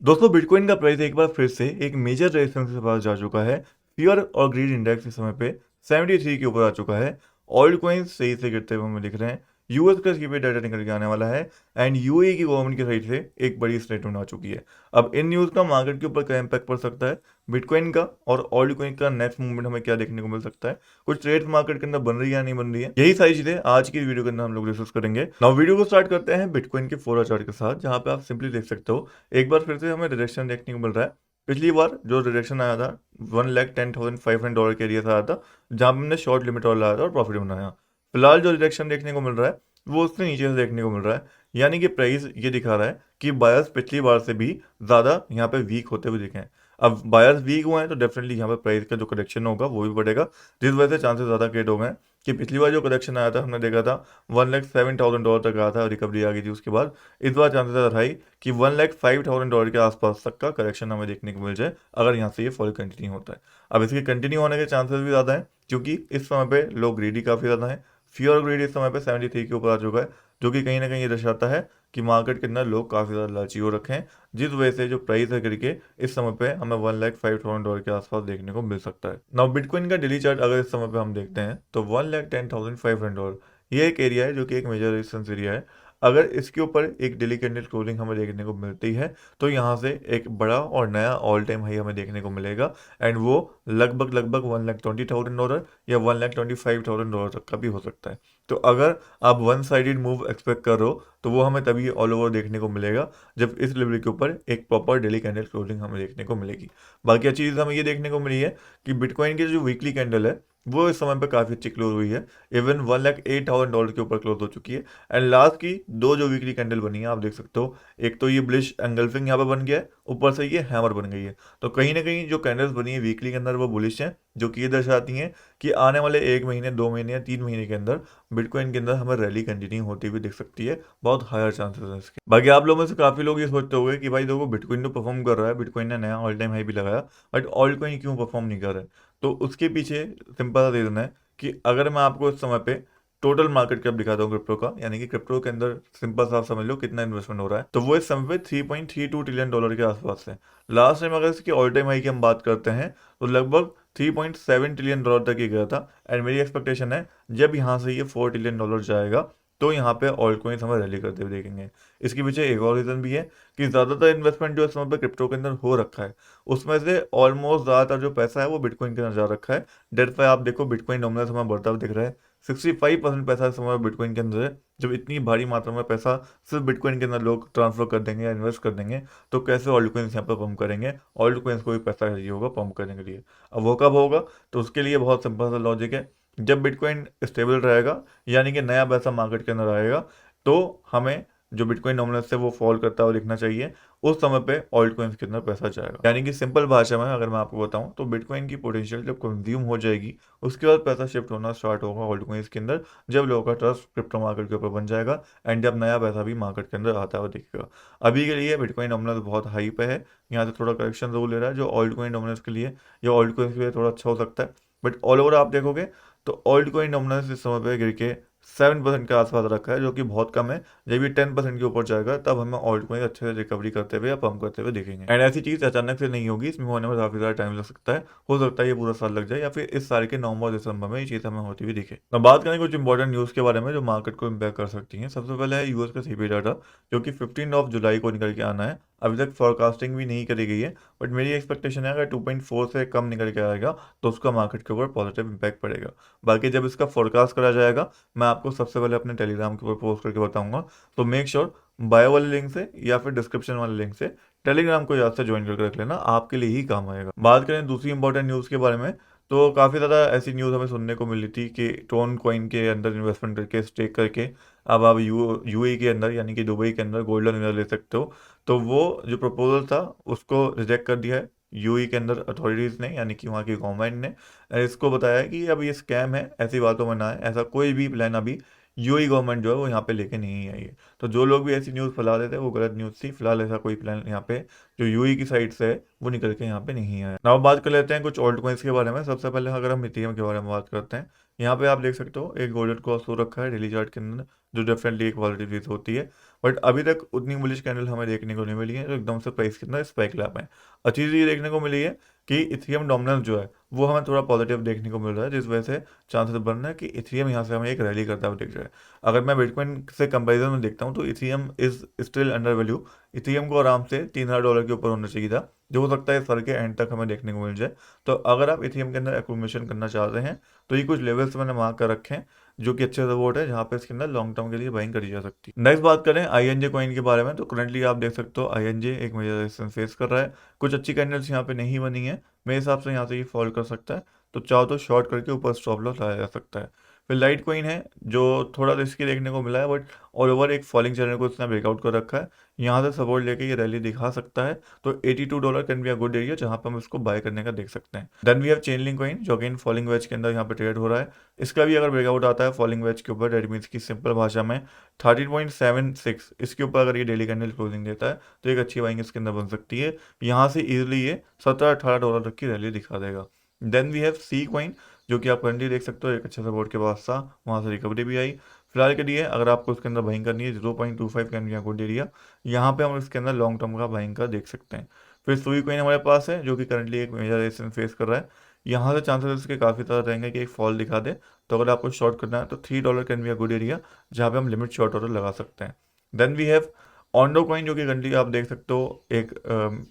दोस्तों बिटकॉइन का प्राइस एक बार फिर से एक मेजर रेजिस्टेंस के पास जा चुका है। फियर और ग्रीड इंडेक्स इस समय पे 73 के ऊपर आ चुका है। ऑल्ट कॉइन्स सही से गिरते हुए हमें दिख रहे हैं। यूएस का सीपीआई डाटा निकल के आने वाला है एंड यूएई की गवर्नमेंट की साइड से एक बड़ी स्टेटमेंट आ चुकी है। अब इन न्यूज़ का मार्केट के ऊपर क्या इम्पैक्ट पड़ सकता है, बिटकॉइन का और ऑल्ट कॉइन का नेक्स्ट मूवमेंट हमें क्या देखने को मिल सकता है, कुछ ट्रेड्स मार्केट के अंदर बन रही है या नहीं बन रही है, यही सारी चीजें आज की वीडियो के अंदर हम लोग डिस्कस करेंगे। नाउ वीडियो को स्टार्ट करते हैं बिटकॉइन के 4 चार्ट के साथ, जहां पे आप सिंपली देख सकते हो एक बार फिर से हमें रिजेक्शन देखने को मिल रहा है। पिछली बार जो रिजेक्शन आया था $1,10,500 के एरिया से आया था, जहां पे हमने शॉर्ट लिमिट और लाया था और प्रॉफिट बनाया। फिलहाल जो रिजेक्शन देखने को मिल रहा है वो उससे नीचे से देखने को मिल रहा है, यानी कि प्राइस ये दिखा रहा है कि बायर्स पिछली बार से भी ज़्यादा यहाँ पे वीक होते हुए दिखे हैं। अब बायर्स वीक हुए हैं तो डेफिनेटली यहाँ पे प्राइस का जो करेक्शन होगा वो भी बढ़ेगा, जिस वजह से चांसेस ज़्यादा क्रिएट हो गए हैं कि पिछली बार जो करेक्शन आया था हमने देखा था $1,07,000 तक आया था, रिकवरी आ गई थी उसके बाद। इस बार चांसेस ज़्यादा हाई कि $1,05,000 के आसपास तक का करेक्शन हमें देखने को मिल जाए अगर यहाँ से ये फॉल कंटिन्यू होता है। अब इसके कंटिन्यू होने के चांसेस भी ज़्यादा हैं क्योंकि इस समय पे लोग ग्रीडी काफ़ी ज़्यादा है। फियर ग्रीड इस समय पे 73 के ऊपर आ चुका है, जो कि कहीं ना कहीं ये दर्शाता है कि मार्केट के अंदर लोग काफ़ी ज़्यादा लालची हो रखे हैं, जिस वजह से जो प्राइस है करके इस समय पे हमें $1,05,000 के आसपास देखने को मिल सकता है। नाउ बिटकॉइन का डेली चार्ट अगर इस समय पे हम देखते हैं तो $1,10,500 ये एक एरिया है जो कि एक मेजर रेजिस्टेंस एरिया है। अगर इसके ऊपर एक डेली कैंडल क्लोजिंग हमें देखने को मिलती है तो यहाँ से एक बड़ा और नया ऑल टाइम हाई हमें देखने को मिलेगा एंड वो लगभग लगभग $1,20,000 या $1,25,000 तक का भी हो सकता है। तो अगर आप वन साइडेड मूव एक्सपेक्ट कर रहे हो तो वो हमें तभी ऑल ओवर देखने को मिलेगा जब इस लेवल के ऊपर एक प्रॉपर डेली कैंडल क्लोजिंग हमें देखने को मिलेगी। बाकी अच्छी चीज़ हमें ये देखने को मिली है कि बिटकॉइन की जो वीकली कैंडल है वो इस समय पे काफ़ी अच्छी क्लोज हुई है। इवन $1,08,000 के ऊपर क्लोज हो चुकी है एंड लास्ट की दो जो वीकली कैंडल बनी है आप देख सकते हो, एक तो ये ब्लिश एंगल्फिंग यहाँ पे बन गया है, ऊपर से ये हैमर बन गई है। तो कहीं ना कहीं जो कैंडल्स बनी है वीकली के अंदर वो बुलिश हैं, जो कि ये दर्शाती हैं कि आने वाले 1 महीने 2 महीने या 3 महीने के अंदर बिटकॉइन के अंदर हमें रैली कंटिन्यू होती हुई दिख सकती है। बहुत हायर चांसेस है इसके। बाकी आप लोगों में से काफ़ी लोग ये सोचते होंगे कि भाई देखो बिटकॉइन तो परफॉर्म कर रहा है, बिटकॉइन ने नया ऑल टाइम हाई भी लगाया, बट ऑल्ट कॉइन क्यों परफॉर्म नहीं कर रहा है। तो उसके पीछे सिंपल सा रीज़न है कि अगर मैं आपको इस समय पे टोटल मार्केट कैप दिखाता हूँ क्रिप्टो का, यानी कि क्रिप्टो के अंदर सिंपल सा आप समझ लो कितना इन्वेस्टमेंट हो रहा है, तो वो इस समय पे $3.32 ट्रिलियन के आसपास है। लास्ट टाइम अगर इसकी ऑल टाइम हाई की हम बात करते हैं तो लगभग $3.7 ट्रिलियन तक ये गया था एंड मेरी एक्सपेक्टेशन है जब यहाँ से ये $4 ट्रिलियन जाएगा तो यहाँ पे ऑल्ट कॉइन्स हमें रैली करते हुए देखेंगे। इसके पीछे एक और रीज़न भी है कि ज़्यादातर इन्वेस्टमेंट जो इस समय पे क्रिप्टो के अंदर हो रखा है उसमें से ऑलमोस्ट ज़्यादातर जो पैसा है वो बिटकॉइन के अंदर जा रखा है। डेट पे आप देखो बिटकॉइन नॉमिनल हमें बढ़ता हुआ दिख रहा है। 65% पैसा इस समय बिटकॉइन के अंदर है। जब इतनी भारी मात्रा में पैसा सिर्फ बिटकॉइन के अंदर लोग ट्रांसफर कर देंगे या इन्वेस्ट कर देंगे तो कैसे ऑल्ट कॉइन्स यहाँ पर पंप करेंगे, ऑल्ट कॉइन्स को भी पैसा चाहिए होगा पंप करने के लिए। अब वो कब होगा, तो उसके लिए बहुत सिंपल सा लॉजिक है, जब बिटकॉइन स्टेबल रहेगा यानी कि नया पैसा मार्केट के अंदर आएगा तो हमें जो बिटकॉइन नॉमिनल से वो फॉल करता हुआ दिखना चाहिए, उस समय पे ऑल्ट कॉइन्स के अंदर पैसा जाएगा। यानी कि सिंपल भाषा में अगर मैं आपको बताऊं तो बिटकॉइन की पोटेंशियल जब कंज्यूम हो जाएगी उसके बाद पैसा शिफ्ट होना स्टार्ट होगा ऑल्ट कॉइन्स के अंदर, जब लोगों का ट्रस्ट क्रिप्टो मार्केट के ऊपर बन जाएगा एंड जब नया पैसा भी मार्केट के अंदर आता हुआ दिखेगा। अभी के लिए बिटकॉइन नॉमिनल बहुत हाई पे है, यहाँ से थोड़ा करेक्शन जरूर ले रहा है जो ऑल्ट कॉइन नॉमिनल के लिए या ऑल्ट कॉइन्स के लिए थोड़ा अच्छा हो सकता है। बट ऑल ओवर आप देखोगे तो ऑल्ट कॉइन नॉमिनल इस समय पे गिर के 7% के आसपास रखा है, जो कि बहुत कम है। जब ये 10% के ऊपर जाएगा तब हमें ऑल्ट कॉइन अच्छे से रिकवरी करते हुए या पंप करते हुए देखेंगे। एंड ऐसी चीज़ अचानक से नहीं होगी, इसमें होने में काफ़ी ज़्यादा टाइम लग सकता है। हो सकता है ये पूरा साल लग जाए या फिर इस साल के नवंबर दिसंबर में ये चीज़ हमें होती हुई दिखे। अब बात करें कुछ इंपॉर्टेंट न्यूज़ के बारे में जो मार्केट को इम्पैक्ट कर सकती हैं। सबसे पहले है यूएस का सीपीआई डाटा, जो कि 15 जुलाई को निकल के आना है। अभी तक फॉरकास्टिंग भी नहीं करी गई है, बट मेरी एक्सपेक्टेशन है अगर 2.4 से कम निकल के आएगा तो उसका मार्केट के ऊपर पॉजिटिव इम्पैक्ट पड़ेगा। बाकी जब इसका फोरकास्ट करा जाएगा मैं आपको सबसे पहले अपने टेलीग्राम के ऊपर पोस्ट करके बताऊंगा, तो मेक श्योर बायो वाले लिंक से या फिर डिस्क्रिप्शन वाले लिंक से टेलीग्राम को याद से ज्वाइन करके रख लेना, आपके लिए ही काम आएगा। बात करें दूसरी इंपॉर्टेंट न्यूज़ के बारे में तो काफ़ी ज़्यादा ऐसी न्यूज़ हमें सुनने को मिली थी कि टोन कॉइन के अंदर इन्वेस्टमेंट करके स्टेक करके अब आप यूएई के अंदर यानी कि दुबई के अंदर गोल्डन विनर ले सकते हो। तो वो जो प्रपोजल था उसको रिजेक्ट कर दिया है यूएई के अंदर अथॉरिटीज़ ने, यानी कि वहाँ की गवर्नमेंट ने इसको बताया है कि अब ये स्कैम है, ऐसी बातों में ना है, ऐसा कोई भी प्लान अभी यूएई गवर्नमेंट जो है वो यहाँ पे लेके नहीं आई है। तो जो लोग भी ऐसी न्यूज़ फैला देते हैं वो गलत न्यूज़ थी। फिलहाल ऐसा कोई प्लान यहाँ पे जो यूएई की साइड से है वो निकल के यहाँ पे नहीं आया। नाउ बात कर लेते हैं कुछ ऑल्ट कॉइन्स के बारे में। सबसे पहले अगर हम इथेरियम के बारे में बात करते हैं, यहाँ पे आप देख सकते हो एक गोल्डन क्रॉस हो रखा है डेली चार्ट के अंदर, जो डेफिनेटली एक पॉजिटिव होती है। बट अभी तक उतनी बुलिश कैंडल हमें देखने को नहीं मिली है, जो एकदम से प्राइस के अंदर स्पाइक ला पाए। अच्छी चीज़ ये देखने को मिली है कि इथेरियम डोमिनेंस जो है वो हमें थोड़ा पॉजिटिव देखने को मिल रहा है, जिस वजह से चांसेस बन रहा है कि इथेरियम यहाँ से हमें एक रैली करता हुआ दिख रहा है। अगर मैं बिटकॉइन से कंपैरिजन में देखता हूँ तो Ethereum is still under value. Ethereum को आराम से $3000 के ऊपर होना चाहिए था, जो हो सकता है इस साल के एंड तक हमें देखने को मिल जाए। तो अगर आप इथेरियम के अंदर एक्यूमुलेशन करना चाहते हैं तो ये कुछ लेवल्स मैंने मार्क कर रखे हैं जो कि अच्छे सपोर्ट है, जहाँ पे इसके अंदर लॉन्ग टर्म के लिए बाइंग करी जा सकती है। नेक्स्ट बात करें आईएनजे कॉइन के बारे में, तो करंटली आप देख सकते हो आईएनजे एक मेजर रेजिस्टेंस फेस कर रहा है। कुछ अच्छी कैंडल्स यहाँ पे नहीं बनी है, मेरे हिसाब से यहाँ से ये फॉल कर सकता है, तो चाहो तो शॉर्ट करके ऊपर स्टॉप लॉस लाया जा सकता है। फिर लाइट कॉइन है जो थोड़ा रिस्की देखने को मिला है, बट ऑल ओवर एक फॉलिंग चैनल को इसने ब्रेकआउट कर रखा है, यहाँ से सपोर्ट लेके ये रैली दिखा सकता है। तो $82 can be a good area जहाँ पे हम इसको बाय करने का देख सकते हैं। Then we have Chainlink coin जो अगेन फॉलिंग वेज के अंदर यहाँ पे ट्रेड हो रहा है। इसका भी अगर ब्रेकआउट आता है फॉलिंग वेज के ऊपर, डेट मीन्स की सिंपल भाषा में 13.76 इसके ऊपर अगर ये डेली कैंडल क्लोजिंग देता है तो एक अच्छी बाइंग इसके अंदर बन सकती है। यहाँ से इजिली ये $17-18 तक की रैली दिखा देगा। Then we have C coin जो कि आप करंटली देख सकते हो एक अच्छे सपोर्ट के पास था, वहाँ से रिकवरी भी आई। फिलहाल के लिए अगर आपको इसके अंदर बाइंग करनी है 0.25 can be a good area, यहाँ पे हम इसके अंदर लॉन्ग टर्म का बाइंग का देख सकते हैं। फिर सुई कॉइन हमारे पास है जो कि करंटली एक मेजर रेजिस्टेंस फेस कर रहा है, यहाँ से चांसेस इसके काफ़ी ज़्यादा रहेंगे कि एक फॉल दिखा दे। तो अगर आपको शॉर्ट करना है तो $3 can be a good area जहाँ पे हम लिमिट शॉर्ट ऑर्डर लगा सकते हैं। Then we have Ondo coin जो कि करंटली आप देख सकते हो एक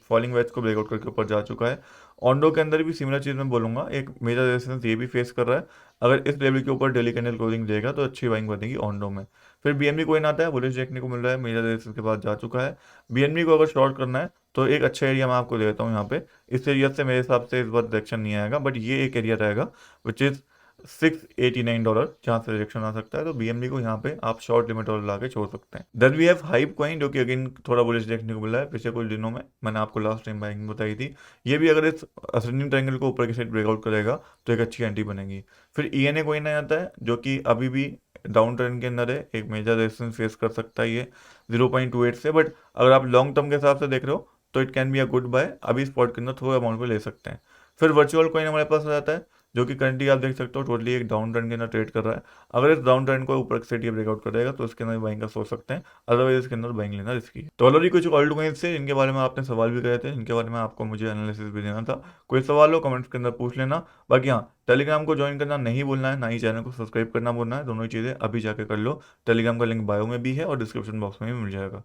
फॉलिंग वेज को ब्रेकआउट करके ऊपर जा चुका है। ऑन्डो के अंदर भी सिमिलर चीज़ मैं बोलूँगा, एक मेजर रेजिस्टेंस ये भी फेस कर रहा है। अगर इस लेवल के ऊपर डेली कैंडल क्लोजिंग देगा तो अच्छी बाइंग बनेगी ऑन्डो में। फिर बीएनबी कोइन आता है, बुलिश देखने को मिल रहा है, मेजर रेजिस्टेंस के बाद जा चुका है। बीएनबी को अगर शॉर्ट करना है तो एक अच्छा एरिया मैं आपको दे देता हूँ यहाँ पे। इस एरिया से मेरे हिसाब से इस बार रिजेक्शन नहीं आएगा, बट ये एक एरिया रहेगा विच इज़ $689 जहाँ से रिजेक्शन आ सकता है। तो बीएमबी को यहाँ पे आप शॉर्ट लिमिट और ला के छोड़ सकते हैं। Then we have hype coin जो कि अगेन थोड़ा बुलिश देखने को मिला है पिछले कुछ दिनों में, मैंने आपको लास्ट टाइम बाइंग बताई थी। ये भी अगर इस असेंडिंग ट्रायंगल को ऊपर की साइड ब्रेकआउट करेगा तो एक अच्छी एंट्री बनेगी। फिर ईएनए कॉइन आ जाता है जो कि अभी भी डाउन ट्रेंड के अंदर है, एक मेजर रेजिस्टेंस फेस कर सकता है ये 0.28 से, बट अगर आप लॉन्ग टर्म के हिसाब से देख रहे हो तो it can be a good buy, अभी स्पॉट के अंदर थोड़ा अमाउंट को ले सकते हैं। फिर वर्चुअल कॉइन हमारे पास आ जाता है जो कि करंटली आप देख सकते हो टोटली एक डाउन ट्रेंड के अंदर ट्रेड कर रहा है। अगर इस डाउन ट्रेंड को ऊपर से ब्रेकआउट करेगा तो इसके अंदर बाइंग का सोच सकते हैं, अदरवाइज इसके अंदर बाइंग लेना रिस्की है। तो ऑलरेडी कुछ ऑल्ट कॉइन्स थे इनके बारे में आपने सवाल भी करे थे, इनके बारे में आपको मुझे एनालिसिस भी देना था। कोई सवाल हो कमेंट्स के अंदर पूछ लेना। बाकी हाँ, टेलीग्राम को ज्वाइन करना नहीं भूलना है, ना ही चैनल को सब्सक्राइब करना भूलना है, दोनों ही चीज़ें अभी जाके कर लो। टेलीग्राम का लिंक बायो में भी है और डिस्क्रिप्शन बॉक्स में भी मिल जाएगा।